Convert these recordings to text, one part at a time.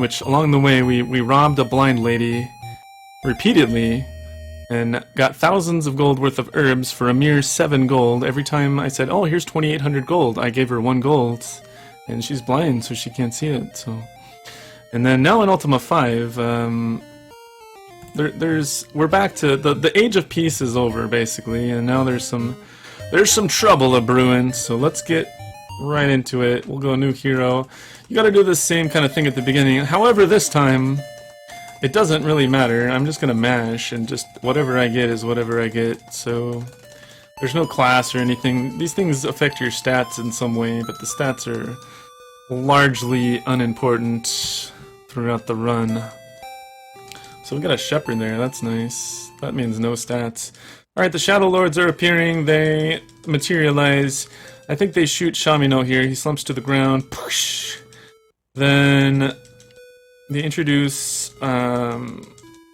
which along the way we robbed a blind lady repeatedly and got thousands of gold worth of herbs for a mere 7 gold. Every time I said, oh, here's 2,800 gold, I gave her 1 gold, and she's blind, so she can't see it. So, and then now in Ultima 5, we're back to the age of peace is over basically, and now there's some trouble a brewing. So let's get right into it. We'll go new hero. You got to do the same kind of thing at the beginning. However, this time it doesn't really matter. I'm just gonna mash, and just whatever I get is whatever I get. So there's no class or anything. These things affect your stats in some way, but the stats are largely unimportant throughout the run. So we got a shepherd there, that's nice. That means no stats. Alright, the Shadow Lords are appearing, they materialize. I think they shoot Shamino here, he slumps to the ground. Push. Then they introduce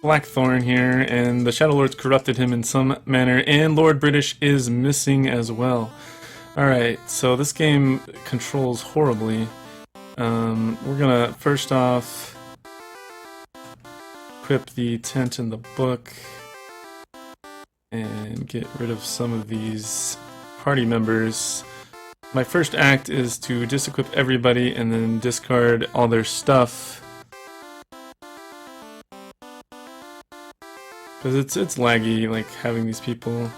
Blackthorn here, and the Shadow Lords corrupted him in some manner, and Lord British is missing as well. Alright, so this game controls horribly. We're gonna first off equip the tent and the book and get rid of some of these party members. My first act is to disequip everybody and then discard all their stuff, because it's laggy, like, having these people.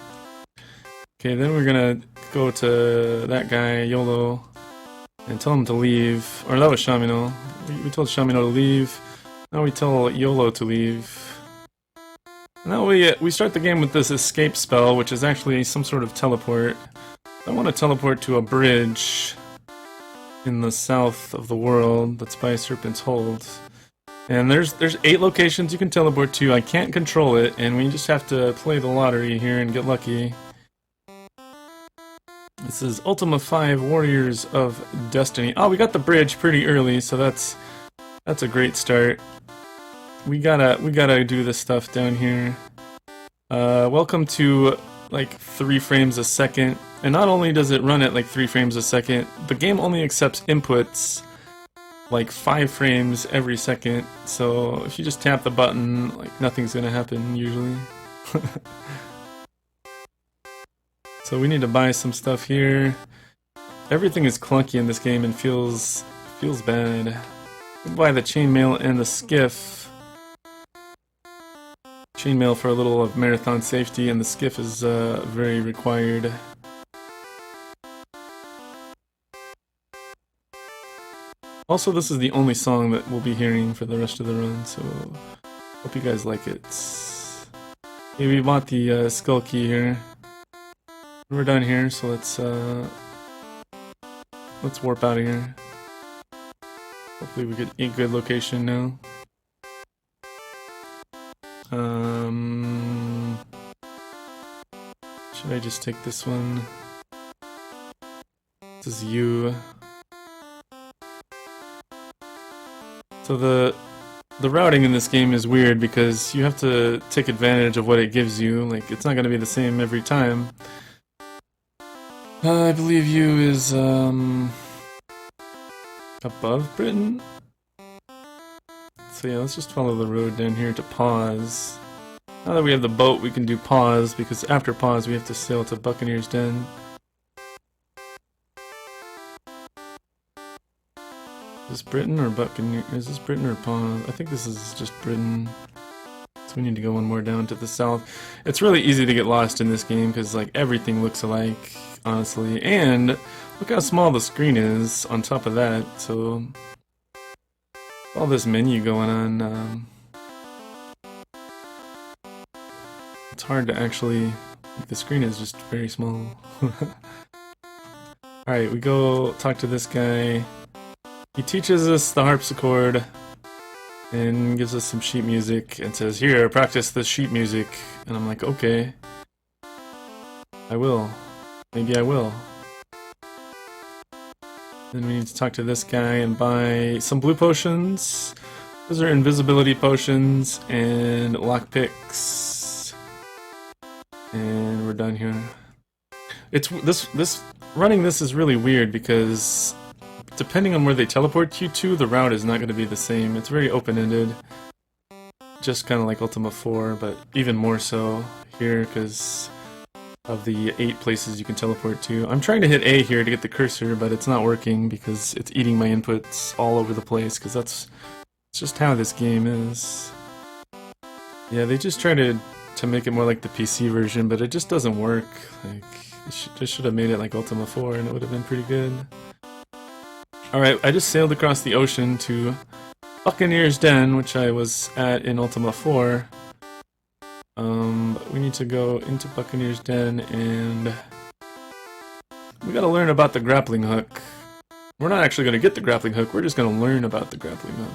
Okay, then we're gonna go to that guy, YOLO, and tell him to leave. Or that was Shamino. We told Shamino to leave. Now we tell YOLO to leave. And now we start the game with this escape spell, which is actually some sort of teleport. I want to teleport to a bridge in the south of the world that's by Serpent's Hold. And there's 8 locations you can teleport to. I can't control it, and we just have to play the lottery here and get lucky. This is Ultima 5 Warriors of Destiny. Oh, we got the bridge pretty early, so that's a great start. We gotta do this stuff down here. Welcome to like 3 frames a second. And not only does it run at like 3 frames a second, the game only accepts inputs like 5 frames every second. So if you just tap the button, like, nothing's gonna happen usually. So we need to buy some stuff here. Everything is clunky in this game and feels bad. We'll buy the chainmail and the skiff. Chainmail for a little of marathon safety, and the skiff is very required. Also, this is the only song that we'll be hearing for the rest of the run, so hope you guys like it. Okay, we bought the skull key here. We're done here, so let's warp out of here. Hopefully we get a good location now. Should I just take this one? This is you. So the routing in this game is weird because you have to take advantage of what it gives you. Like, it's not going to be the same every time. I believe you is above Britain. So yeah, let's just follow the road down here to pause. Now that we have the boat, we can do pause, because after pause we have to sail to Buccaneer's Den. Is this Britain or Buccaneer? Is this Britain or pause? I think this is just Britain. So we need to go one more down to the south. It's really easy to get lost in this game because, like, everything looks alike, honestly. And look how small the screen is on top of that. So all this menu going on, it's hard to actually, the screen is just very small. Alright, we go talk to this guy. He teaches us the harpsichord and gives us some sheet music and says, here, practice this sheet music. And I'm like, okay, I will. Maybe I will. Then we need to talk to this guy and buy some blue potions. Those are invisibility potions and lockpicks. And we're done here. It's running this is really weird because depending on where they teleport you to, the route is not going to be the same. It's very open-ended. Just kind of like Ultima 4, but even more so here because of the 8 places you can teleport to. I'm trying to hit A here to get the cursor, but it's not working because it's eating my inputs all over the place, because that's just how this game is. Yeah, they just try to make it more like the PC version, but it just doesn't work. Like, just should have made it like Ultima 4 and it would have been pretty good. Alright, I just sailed across the ocean to Buccaneer's Den, which I was at in Ultima 4. But we need to go into Buccaneer's Den and we gotta learn about the grappling hook. We're not actually gonna get the grappling hook, we're just gonna learn about the grappling hook.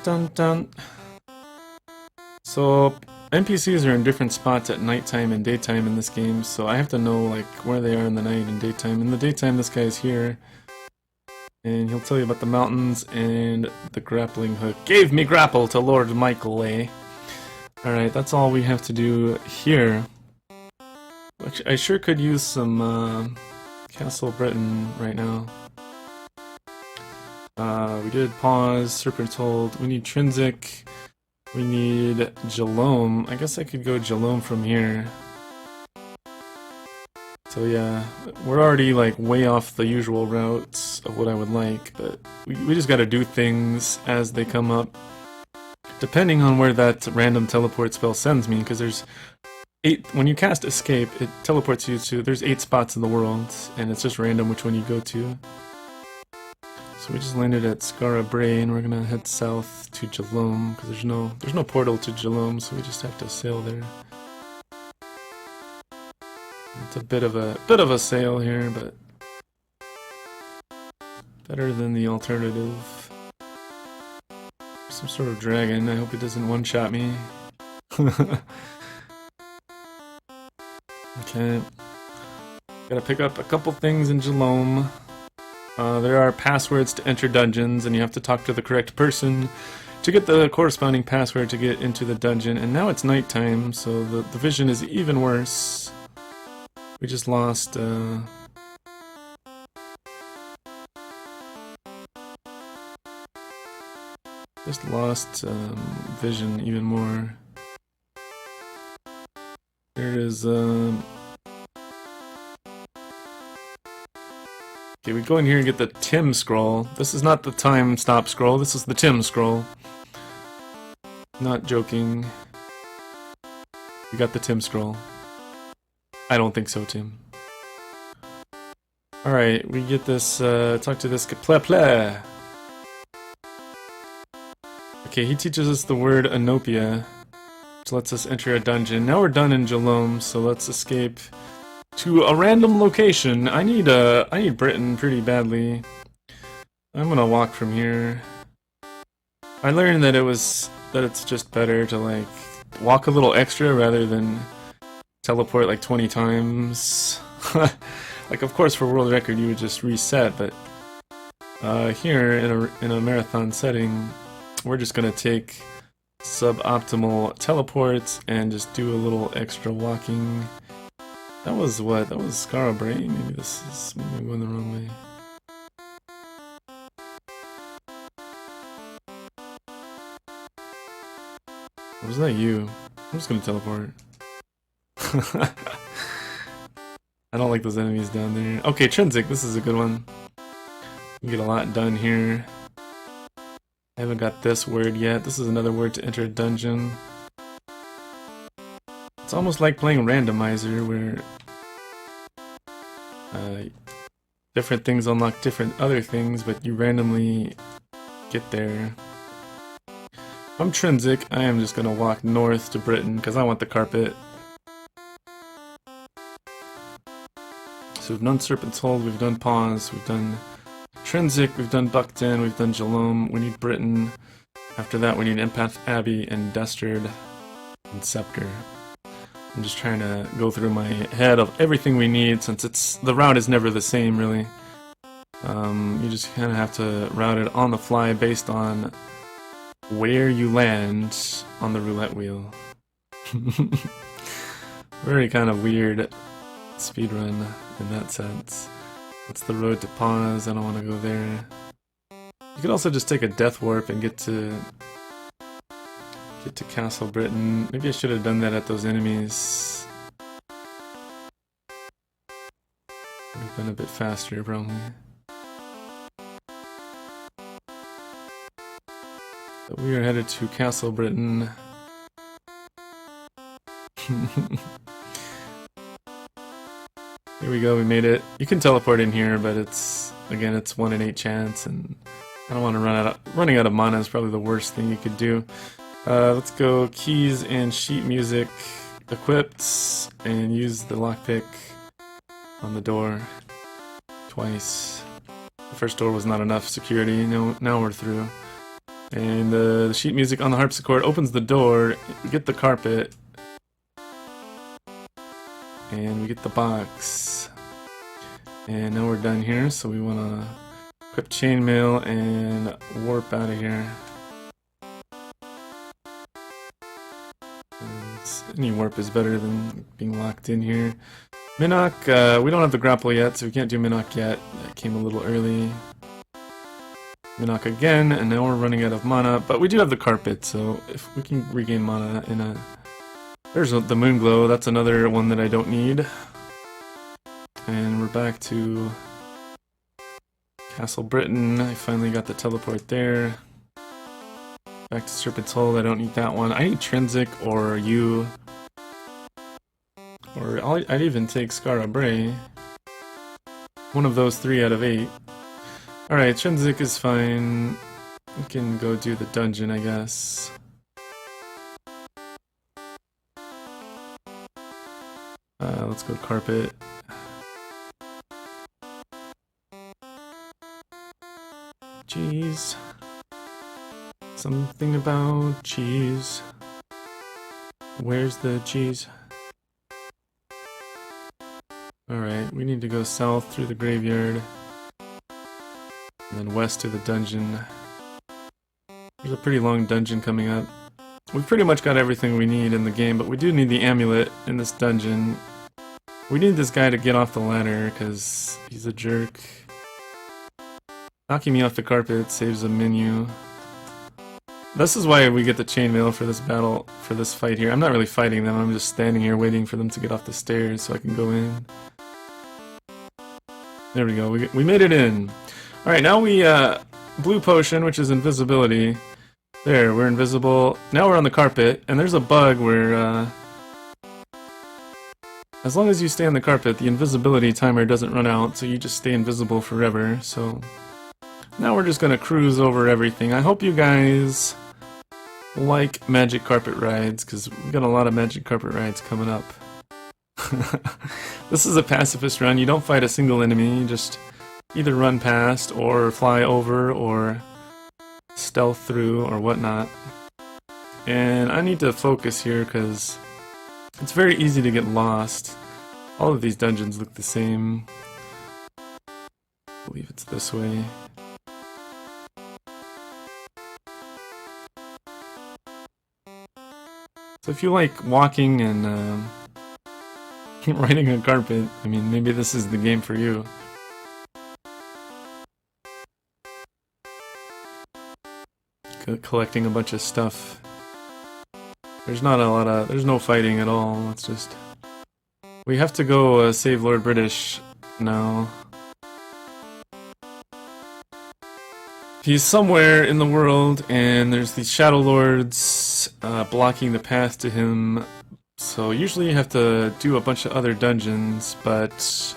Dun, dun. So NPCs are in different spots at nighttime and daytime in this game, so I have to know like where they are in the night and daytime. In the daytime, this guy's here, and he'll tell you about the mountains and the grappling hook. Gave me grapple to Lord Michael, eh? Alright, that's all we have to do here. Which I sure could use some Castle Britain right now. We did pause, Serpent's Hold, we need Trinsic, we need Jalome. I guess I could go Jalome from here. So yeah, we're already like way off the usual routes of what I would like, but we just gotta do things as they come up. Depending on where that random teleport spell sends me, because there's 8, when you cast Escape, it teleports you to, there's 8 spots in the world, and it's just random which one you go to. So we just landed at Skara Brae, and we're gonna head south to Jalome because there's no portal to Jalome, so we just have to sail there. It's a bit of a sail here, but better than the alternative. Some sort of dragon. I hope it doesn't one-shot me. Okay. Gotta pick up a couple things in Jalome. There are passwords to enter dungeons, and you have to talk to the correct person to get the corresponding password to get into the dungeon. And now it's nighttime, so the vision is even worse. We just lost, vision even more. There is, okay, we go in here and get the Tim scroll. This is not the time stop scroll, this is the Tim scroll. Not joking. We got the Tim scroll. I don't think so, Tim. Alright, we get this, talk to this Ple. Okay, he teaches us the word Anopia, which lets us enter a dungeon. Now we're done in Jalome, so let's escape to a random location. I need Britain pretty badly. I'm gonna walk from here. I learned that it's just better to like walk a little extra rather than teleport like 20 times. Like, of course, for world record you would just reset, but here in a marathon setting, we're just gonna take suboptimal teleports and just do a little extra walking. That was what? That was Skara Brae? Maybe this is maybe going the wrong way. Or was that you? I'm just gonna teleport. I don't like those enemies down there. Okay, Trinsic, this is a good one. We get a lot done here. I haven't got this word yet. This is another word to enter a dungeon. It's almost like playing randomizer, where different things unlock different other things, but you randomly get there. I'm Trinsic. I am just gonna walk north to Britain because I want the carpet. So we've done Serpent's Hold, we've done Pause, we've done Trinsic, we've done Buckden, we've done Jalome. We need Britain. After that we need Empath Abbey and Destard and Scepter. I'm just trying to go through my head of everything we need, since the route is never the same, really. You just kind of have to route it on the fly based on where you land on the roulette wheel. Very kind of weird speedrun in that sense. That's the road to pause. I don't want to go there. You could also just take a death warp and get to Castle Britain. Maybe I should have done that at those enemies. Would have been a bit faster, probably. But we are headed to Castle Britain. Here we go, we made it. You can teleport in here, but it's 1 in 8 chance, and I don't want to running out of mana is probably the worst thing you could do. Let's go keys and sheet music equipped, and use the lockpick on the door twice. The first door was not enough security. Now we're through. And the sheet music on the harpsichord opens the door. We get the carpet. And we get the box. And now we're done here, so we want to equip chainmail and warp out of here. Any warp is better than being locked in here. Minnock, we don't have the grapple yet, so we can't do Minnock yet. That came a little early. Minnock again, and now we're running out of mana, but we do have the carpet, so if we can regain mana in a... There's the Moonglow, that's another one that I don't need. And we're back to Castle Britain. I finally got the teleport there. Back to Serpent's Hold, I don't need that one. I need Trinsic or you. Or I'd even take Skara Bray. One of those 3 out of 8. Alright, Trinsic is fine. We can go do the dungeon, I guess. Let's go carpet. Cheese. Something about cheese. Where's the cheese? Alright, we need to go south through the graveyard. And then west to the dungeon. There's a pretty long dungeon coming up. We've pretty much got everything we need in the game, but we do need the amulet in this dungeon. We need this guy to get off the ladder, because he's a jerk. Knocking me off the carpet saves a menu. This is why we get the chainmail for this battle, for this fight here. I'm not really fighting them, I'm just standing here waiting for them to get off the stairs so I can go in. There we go, we made it in. Alright, now we, blue potion, which is invisibility. There, we're invisible. Now we're on the carpet, and there's a bug where, as long as you stay on the carpet, the invisibility timer doesn't run out, so you just stay invisible forever, so... Now we're just gonna cruise over everything. I hope you guys like magic carpet rides, because we've got a lot of magic carpet rides coming up. This is a pacifist run. You don't fight a single enemy, you just either run past, or fly over, or stealth through, or whatnot. And I need to focus here, because it's very easy to get lost. All of these dungeons look the same. I believe it's this way. So if you like walking and riding a carpet, I mean, maybe this is the game for you. Collecting a bunch of stuff. There's not a lot of... there's no fighting at all, it's just... We have to go save Lord British now. He's somewhere in the world, and there's these Shadow Lords blocking the path to him. So usually you have to do a bunch of other dungeons, but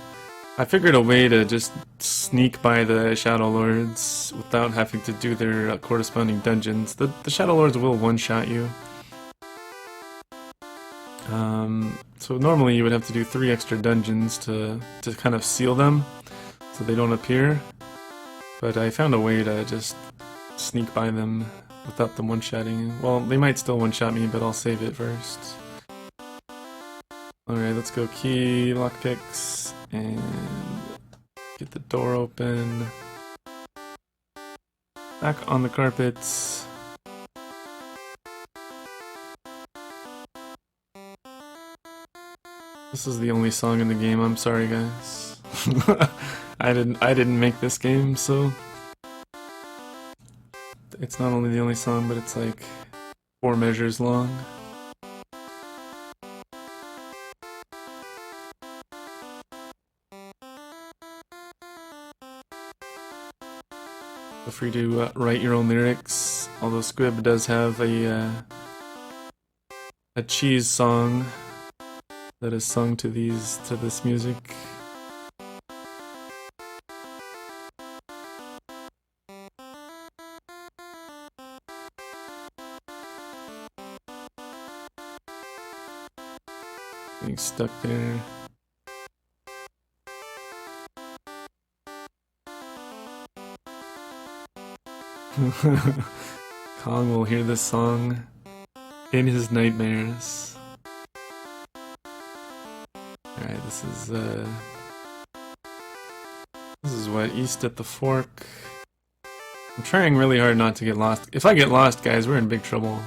I figured a way to just sneak by the Shadow Lords without having to do their corresponding dungeons. The Shadow Lords will one-shot you. So normally you would have to do 3 extra dungeons to kind of seal them, so they don't appear. But I found a way to just sneak by them without them one-shotting. Well, they might still one-shot me, but I'll save it first. Alright, let's go key, lockpicks, and Get the door open. Back on the carpets. This is the only song in the game. I'm sorry, guys. I didn't make this game, so it's not only the only song, but it's like 4 measures long. Feel free to write your own lyrics. Although Squib does have a cheese song that is sung to this music. Getting stuck there. Kong will hear this song in his nightmares. Alright, this is what, east at the fork. I'm trying really hard not to get lost. If I get lost, guys, we're in big trouble.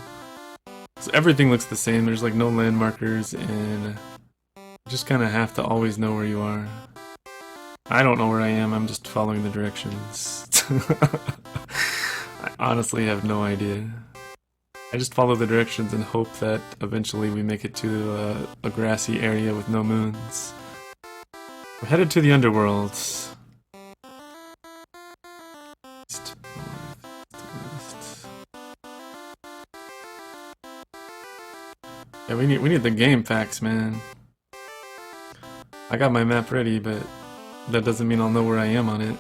So everything looks the same, there's like no landmarkers, and you just kind of have to always know where you are. I don't know where I am, I'm just following the directions. I honestly have no idea. I just follow the directions and hope that eventually we make it to a grassy area with no moons. We're headed to the underworld. East, north, west. Yeah, we need the game facts, man. I got my map ready, but that doesn't mean I'll know where I am on it.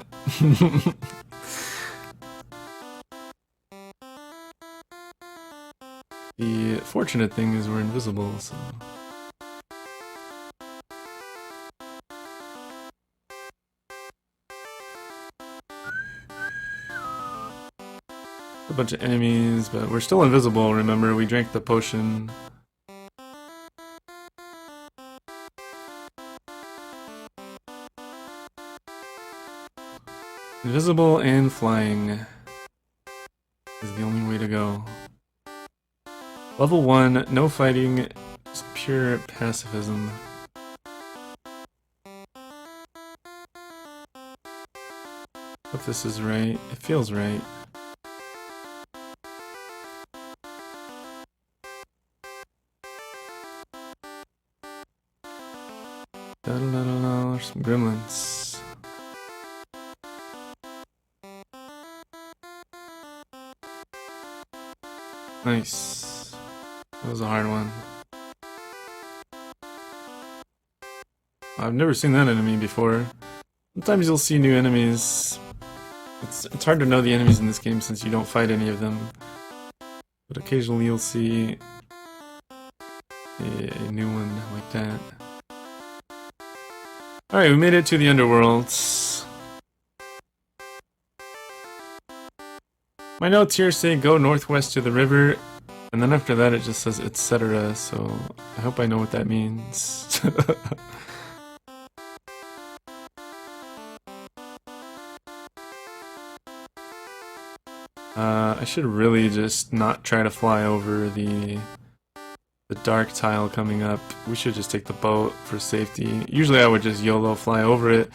The fortunate thing is we're invisible, so... A bunch of enemies, but we're still invisible, remember? We drank the potion. Invisible and flying is the only way to go. Level 1, no fighting, just pure pacifism. Hope this is right. It feels right. Da-da-da-da-da, there's some gremlins. Nice. That was a hard one. I've never seen that enemy before. Sometimes you'll see new enemies. It's hard to know the enemies in this game since you don't fight any of them. But occasionally you'll see a new one like that. Alright, we made it to the underworld. My notes here say go northwest to the river, and then after that it just says etc, so I hope I know what that means. I should really just not try to fly over the dark tile coming up. We should just take the boat for safety. Usually I would just YOLO fly over it,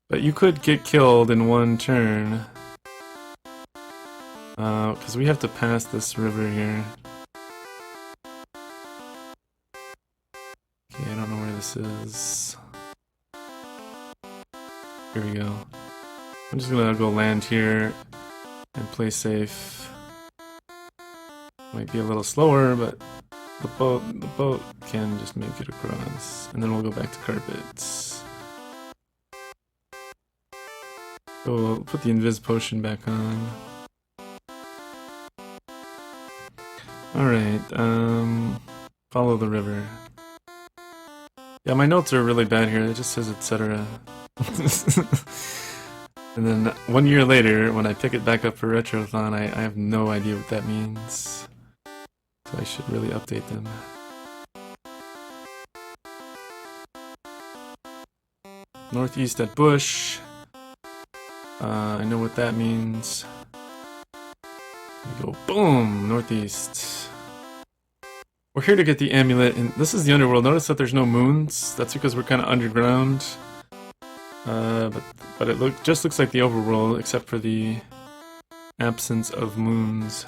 but you could get killed in one turn. Because we have to pass this river here. Okay, I don't know where this is. Here we go. I'm just gonna go land here and play safe. Might be a little slower, but the boat can just make it across. And then we'll go back to carpets. So we'll put the invis potion back on. Alright, follow the river. Yeah, my notes are really bad here, it just says etc. And then 1 year later, when I pick it back up for Retrothon, I have no idea what that means. So I should really update them. Northeast at Bush. I know what that means. We go boom, northeast. We're here to get the amulet, and this is the underworld. Notice that there's no moons. That's because we're kind of underground. But it just looks like the overworld, except for the absence of moons.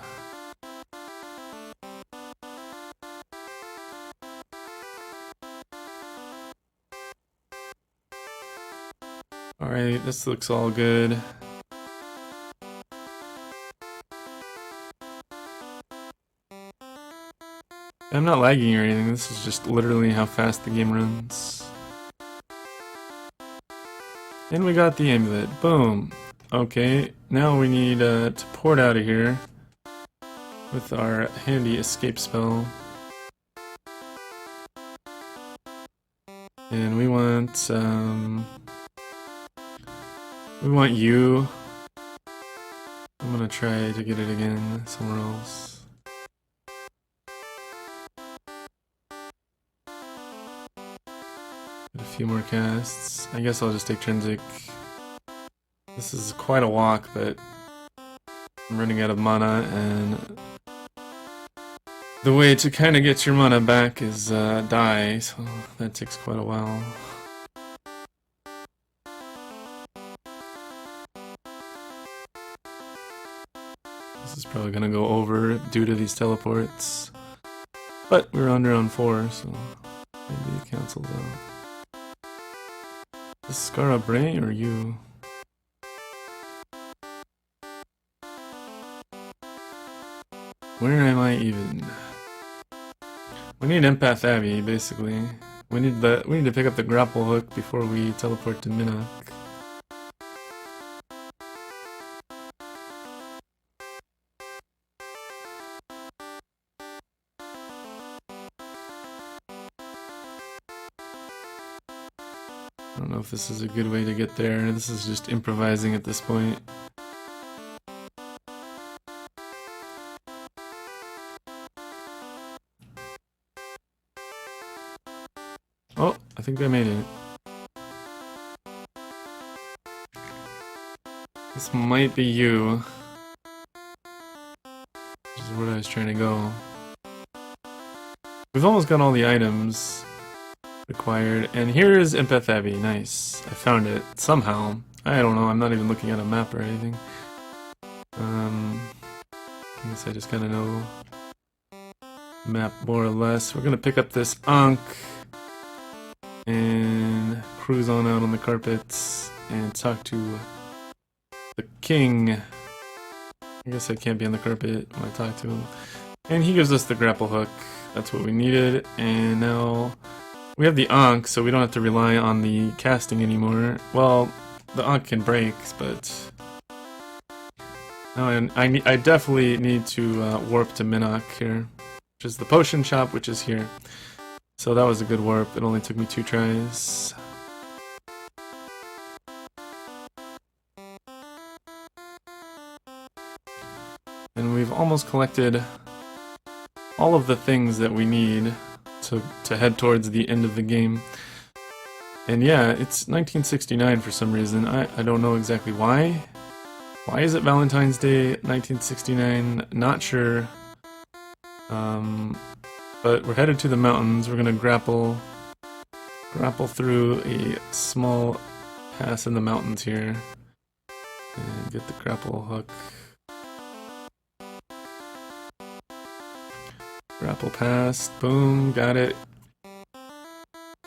Alright, this looks all good. I'm not lagging or anything, this is just literally how fast the game runs. And we got the amulet, boom. Okay, now we need to port out of here with our handy escape spell. And we want you. I'm gonna try to get it again somewhere else. Get a few more casts. I guess I'll just take Trinsic. This is quite a walk, but I'm running out of mana, and the way to kind of get your mana back is die, so that takes quite a while. This is probably gonna go over due to these teleports, but we're under on 4, so maybe it cancels out. Is Scara Bray or you? Where am I even? We need Empath Abbey, basically. We need to pick up the grapple hook before we teleport to Minnock. I don't know if this is a good way to get there. This is just improvising at this point. Oh, I think I made it. This might be you. This is where I was trying to go. We've almost got all the items required, and here is Empath Abbey. Nice. I found it somehow. I don't know, I'm not even looking at a map or anything. I guess I just kind of know the map more or less. We're gonna pick up this Ankh and cruise on out on the carpets and talk to the king. I guess I can't be on the carpet when I talk to him. And he gives us the grapple hook. That's what we needed. And now we have the Ankh, so we don't have to rely on the casting anymore. Well, the Ankh can break, but no, I definitely need to warp to Minnock here, which is the potion shop, which is here. So that was a good warp. It only took me 2 tries. And we've almost collected all of the things that we need to head towards the end of the game. And yeah, it's 1969 for some reason. I don't know exactly why. Why is it Valentine's Day 1969? Not sure. But we're headed to the mountains. We're gonna grapple through a small pass in the mountains here and get the grapple hook. Grapple past, boom, got it.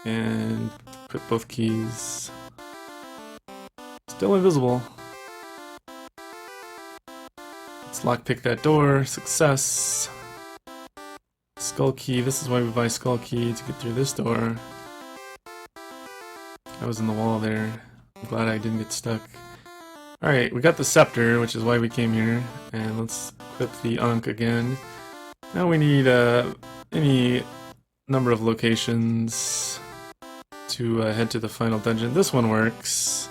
And put both keys. Still invisible. Let's lockpick that door, success. Skull key, this is why we buy skull key, to get through this door. I was in the wall there. I'm glad I didn't get stuck. Alright, we got the scepter, which is why we came here. And let's equip the Ankh again. Now we need any number of locations to head to the final dungeon. This one works.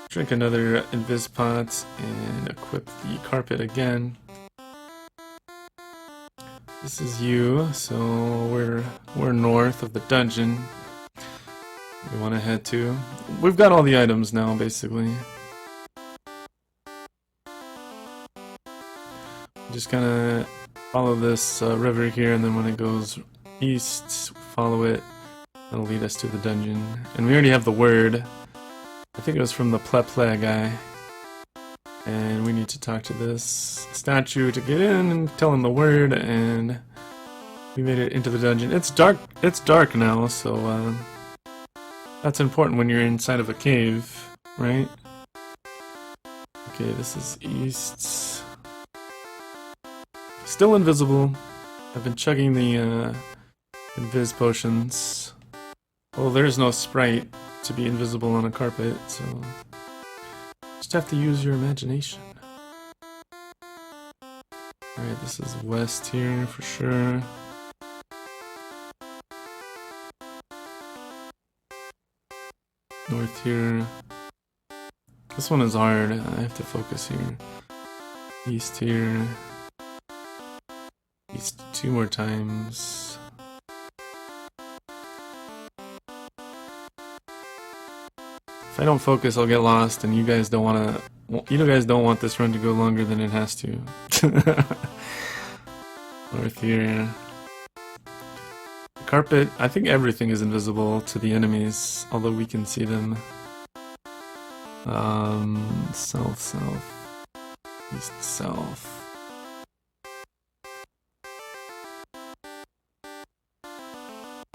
Drink another invis pot and equip the carpet again. This is you, so we're north of the dungeon we want to head to. We've got all the items now, basically. Just kind of follow this river here, and then when it goes east, follow it. That'll lead us to the dungeon. And we already have the word. I think it was from the Ple guy. And we need to talk to this statue to get in and tell him the word, and we made it into the dungeon. It's dark now, so that's important when you're inside of a cave, right? Okay, this is east. Still invisible. I've been chugging the invis potions. Well, there's no sprite to be invisible on a carpet, so just have to use your imagination. Alright, this is west here for sure. North here. This one is hard. I have to focus here. East here. East 2 more times. If I don't focus, I'll get lost, and you guys don't want this run to go longer than it has to. North here. Carpet, I think everything is invisible to the enemies, although we can see them. South, east, south.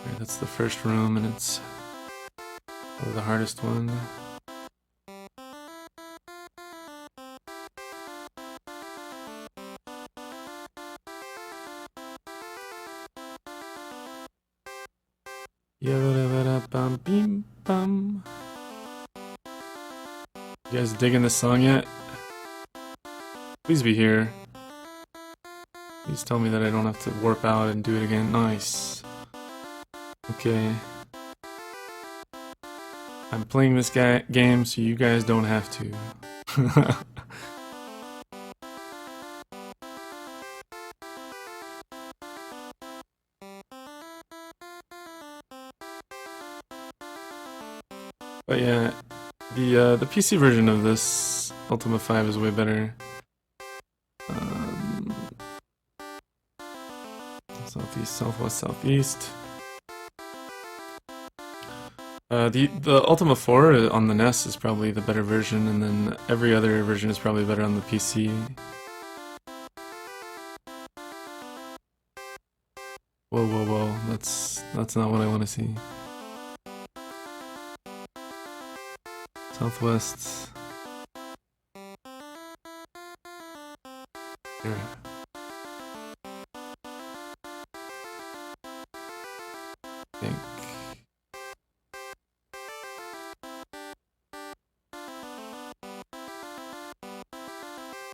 Okay, that's the first room, and it's probably the hardest one. Bum. You guys digging this song yet? Please be here. Please tell me that I don't have to warp out and do it again. Nice. Okay. I'm playing this game so you guys don't have to. But yeah, the PC version of this Ultima 5 is way better. Southeast, southwest, southeast. The Ultima 4 on the NES is probably the better version, and then every other version is probably better on the PC. Whoa, that's not what I want to see. Southwest. Here. Think.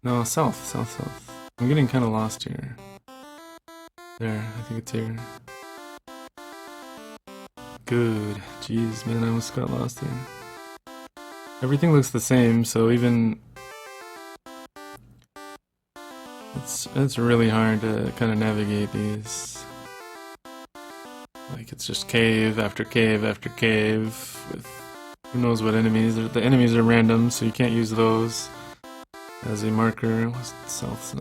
No, south. I'm getting kind of lost here. There, I think it's here. Good. Jeez, man, I almost got lost there. Everything looks the same, so even it's really hard to kind of navigate these. Like, it's just cave after cave after cave with who knows what enemies. The enemies are random, so you can't use those as a marker. West, south.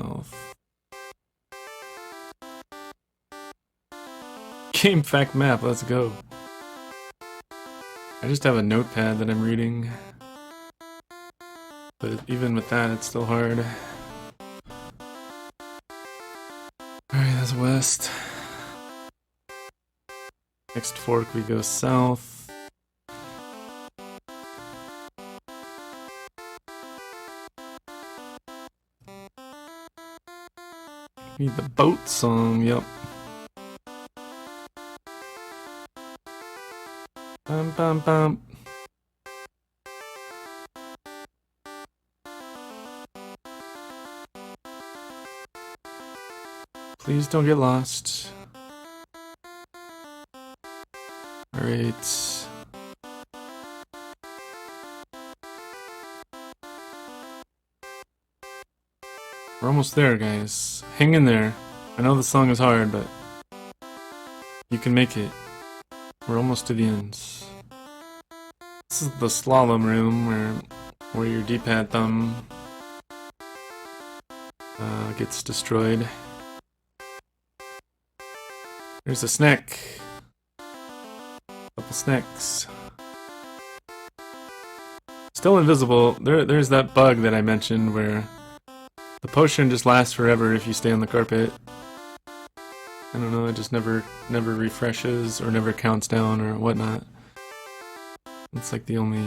Game fact map, let's go. I just have a notepad that I'm reading. But even with that, it's still hard. Alright, that's west. Next fork, we go south. Need the boat song, yep. Bum. Please don't get lost. Alright. We're almost there, guys. Hang in there. I know the song is hard, but you can make it. We're almost to the end. This is the slalom room where your D-pad thumb gets destroyed. There's a snack. Couple snacks. Still invisible. There's that bug that I mentioned where the potion just lasts forever if you stay on the carpet. I don't know, it just never refreshes or never counts down or whatnot. It's like the only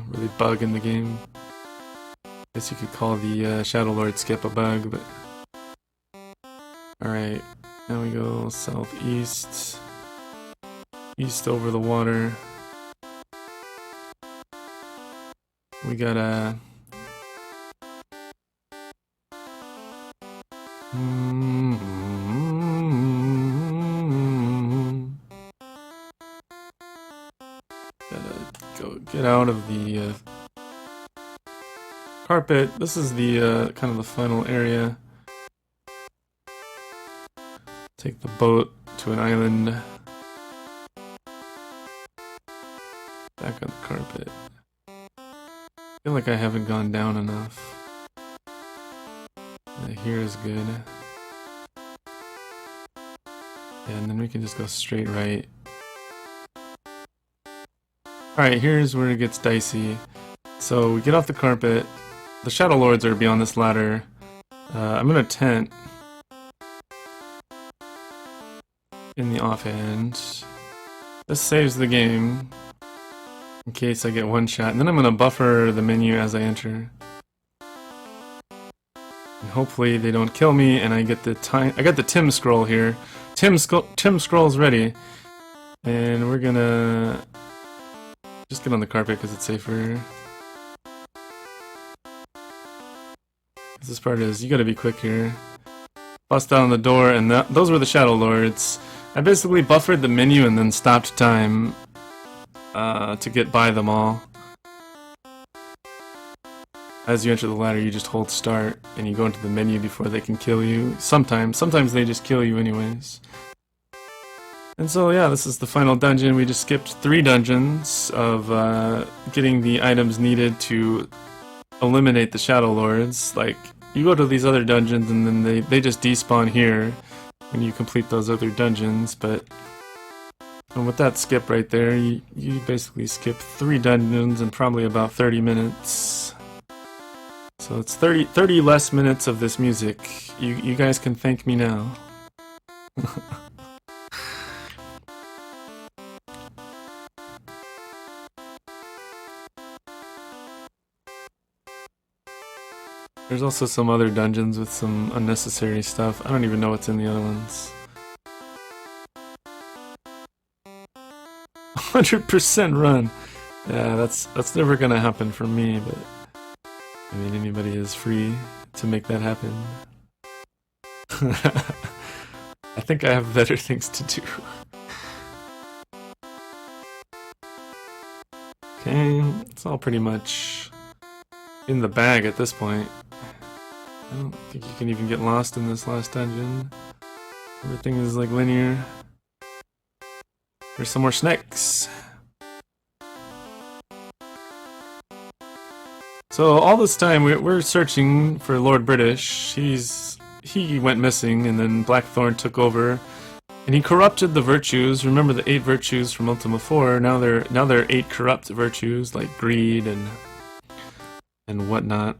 really bug in the game. I guess you could call the Shadow Lord skip a bug, but... Alright, now we go southeast. East over the water. We got a... Gotta go get out of the carpet. This is the kind of the final area. Take the boat to an island. Back on the carpet. I feel like I haven't gone down enough. Here is good. Yeah, and then we can just go straight right. Alright, here's where it gets dicey. So we get off the carpet. The Shadow Lords are beyond this ladder. I'm gonna tent in the offhand. This saves the game in case I get one shot. And then I'm gonna buffer the menu as I enter. And hopefully they don't kill me and I get the time. I got the Tim scroll here. Tim scroll's ready. And we're gonna just get on the carpet because it's safer. This part is, you gotta be quick here. Bust down the door, and those were the Shadow Lords. I basically buffered the menu and then stopped time to get by them all. As you enter the ladder, you just hold start, and you go into the menu before they can kill you. Sometimes they just kill you anyways. And so yeah, this is the final dungeon. We just skipped 3 dungeons of getting the items needed to eliminate the Shadow Lords. Like, you go to these other dungeons and then they just despawn here when you complete those other dungeons, but and with that skip right there, you basically skip 3 dungeons in probably about 30 minutes. So it's 30 less minutes of this music. You guys can thank me now. There's also some other dungeons with some unnecessary stuff. I don't even know what's in the other ones. 100% run. Yeah, that's never gonna happen for me, but I mean, anybody is free to make that happen. I think I have better things to do. Okay, it's all pretty much in the bag at this point. I don't think you can even get lost in this last dungeon. Everything is like linear. There's some more snakes. So all this time we're searching for Lord British. He went missing, and then Blackthorn took over, and he corrupted the virtues. Remember the 8 virtues from Ultima 4? Now they're 8 corrupt virtues like greed and whatnot.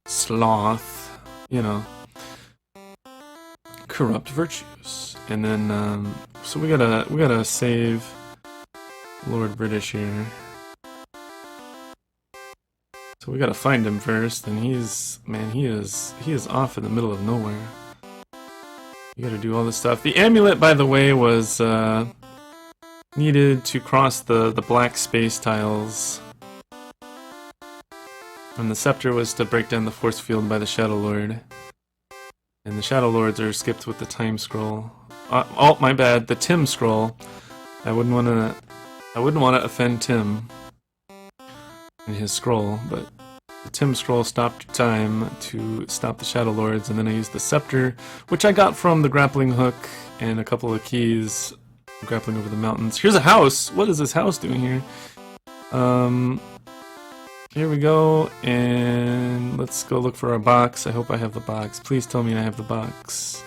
Sloth, you know, corrupt virtues. And then so we gotta save Lord British here. So we gotta find him first, and he is off in the middle of nowhere. You gotta do all this stuff. The amulet, by the way, was needed to cross the black space tiles. And the scepter was to break down the force field by the Shadow Lord. And the Shadow Lords are skipped with the time scroll. Oh, my bad, the Tim scroll. I wouldn't wanna offend Tim in his scroll, but the Tim scroll stopped time to stop the Shadow Lords, and then I used the scepter, which I got from the grappling hook and a couple of keys grappling over the mountains. Here's a house! What is this house doing here? here we go, and let's go look for our box. I hope I have the box. Please tell me I have the box.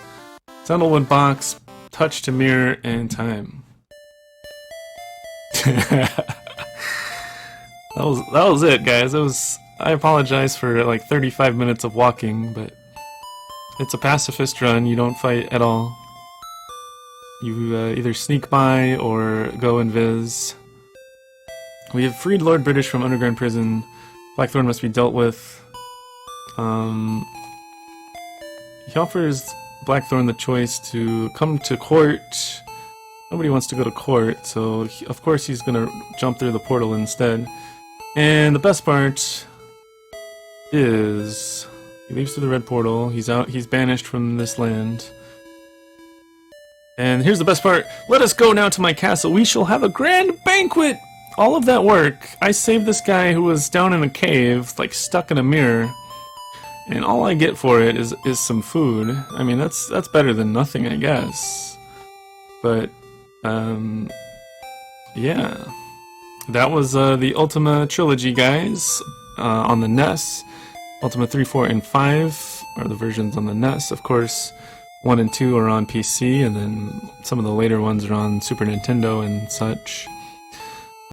Sandalwood box, touch to mirror, and time. that was it, guys. I apologize for like 35 minutes of walking, but it's a pacifist run. You don't fight at all. You either sneak by or go invis. We have freed Lord British from underground prison. Blackthorn must be dealt with. He offers Blackthorn the choice to come to court. Nobody wants to go to court, so of course he's gonna jump through the portal instead. And the best part is he leaves through the red portal. He's out. He's banished from this land. And here's the best part. Let us go now to my castle. We shall have a grand banquet. All of that work. I saved this guy who was down in a cave, like stuck in a mirror. And all I get for it is some food. I mean, that's better than nothing, I guess. But, yeah. That was the Ultima trilogy, guys, on the NES. Ultima 3, 4, and 5 are the versions on the NES. Of course, 1 and 2 are on PC, and then some of the later ones are on Super Nintendo and such.